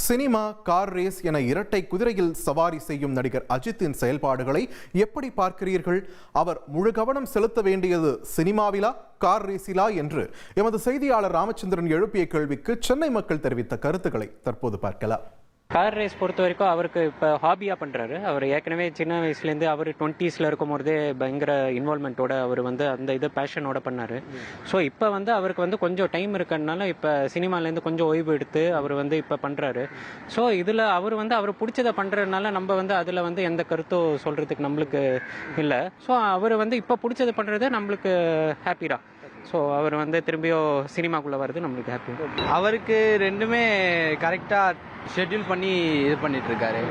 Cinema, car race என இரட்டை குதிரையில் சவாரி செய்யும் நடிகர் அஜித்தின் செயல்பாடுகளை எப்படி பார்க்கிறீர்கள்? அவர் முழு கவனம் செலுத்த வேண்டியது சினிமாவிலா, கார் ரேஸிலா என்று எமது செய்தியாளர் ராமச்சந்திரன் எழுப்பிய கேள்விக்கு சென்னை மக்கள் தெரிவித்த கருத்துக்களை தற்போது பார்க்கலாம். கார் ரேஸ் பொறுத்த வரைக்கும் அவருக்கு இப்போ ஹாபியாக பண்ணுறாரு. அவர் ஏற்கனவே சின்ன வயசுலேருந்து அவர் 20s இருக்கும் போதே பயங்கர இன்வால்மெண்ட்டோட அவர் அந்த இது பேஷனோட பண்ணார். ஸோ இப்போ அவருக்கு கொஞ்சம் டைம் இருக்கிறதுனால இப்போ சினிமாலேருந்து கொஞ்சம் ஓய்வு எடுத்து அவர் இப்போ பண்ணுறாரு. ஸோ இதில் அவர் பிடிச்சதை பண்ணுறதுனால நம்ம அதில் எந்த கருத்தும் சொல்கிறதுக்கு நம்மளுக்கு இல்லை. ஸோ அவர் இப்போ பிடிச்சதை பண்ணுறது நம்மளுக்கு ஹாப்பி தான். ஸோ அவர் திரும்பியும் சினிமாக்குள்ளே வர்றது நம்மளுக்கு ஹாப்பி. அவருக்கு ரெண்டுமே கரெக்டாக ஷெட்யூல் பண்ணி இது பண்ணிட்டு இருக்காரு.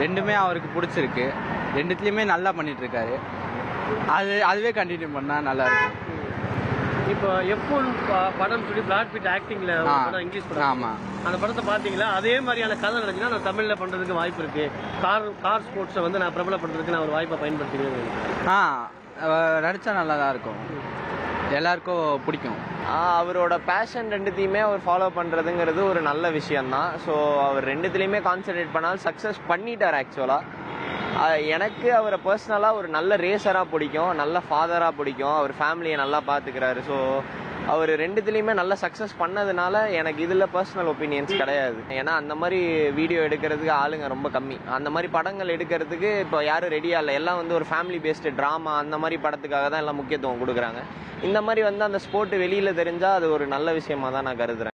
ரெண்டுமே அவருக்கு பிடிச்சிருக்கு. ரெண்டுத்துலேயுமே நல்லா பண்ணிட்டு இருக்காரு. அதுவே கண்டினியூ பண்ணால் நல்லா இருக்கும். இப்போ F1 படம் சொல்லி பிராட் பிட் ஆக்டிங்ல படம் இங்கிலீஷ் படம். ஆமாம், அந்த படத்தை பார்த்தீங்களா? அதே மாதிரியான கதை நடந்துச்சுன்னா நான் தமிழில் பண்ணுறதுக்கு வாய்ப்பு இருக்கு. கார் ஸ்போர்ட்ஸை நான் பிரபலப்படுறதுக்கு நான் ஒரு வாய்ப்பை பயன்படுத்திக்கிறேன். நடித்தா நல்லா தான் இருக்கும். எல்லாருக்கும் பிடிக்கும். அவரோட பேஷன் ரெண்டுத்தையுமே அவர் ஃபாலோ பண்ணுறதுங்கிறது ஒரு நல்ல விஷயந்தான். ஸோ அவர் ரெண்டுத்துலேயுமே கான்சென்ட்ரேட் பண்ணால் சக்ஸஸ் பண்ணிட்டார். ஆக்சுவலாக எனக்கு அவரை பர்சனலாக ஒரு நல்ல ரேசராக பிடிக்கும், நல்ல ஃபாதராக பிடிக்கும். அவர் ஃபேமிலியை நல்லா பார்த்துக்கிறாரு. ஸோ அவர் ரெண்டுத்துலேயுமே நல்ல சக்ஸஸ் பண்ணதுனால எனக்கு இதில் பர்சனல் ஒப்பீனியன்ஸ் கிடையாது. ஏன்னா அந்த மாதிரி வீடியோ எடுக்கிறதுக்கு ஆளுங்க ரொம்ப கம்மி. அந்த மாதிரி படங்கள் எடுக்கிறதுக்கு இப்போ யாரும் ரெடியாக இல்லை. எல்லாம் ஒரு ஃபேமிலி பேஸ்டு ட்ராமா அந்த மாதிரி படத்துக்காக தான் எல்லாம் முக்கியத்துவம் கொடுக்குறாங்க. இந்த மாதிரி அந்த ஸ்போர்ட் வெளியில் தெரிஞ்சால் அது ஒரு நல்ல விஷயமா தான் நான் கருதுறேன்.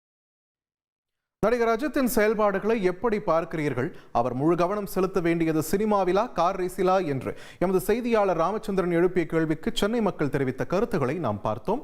நடிகர் அஜித்தின் செயல்பாடுகளை எப்படி பார்க்கிறீர்கள்? அவர் முழு கவனம் செலுத்த வேண்டியது சினிமாவிலா, கார் ரேஸிலா என்று எமது செய்தியாளர் ராமச்சந்திரன் எழுப்பிய கேள்விக்கு சென்னை மக்கள் தெரிவித்த கருத்துக்களை நாம் பார்த்தோம்.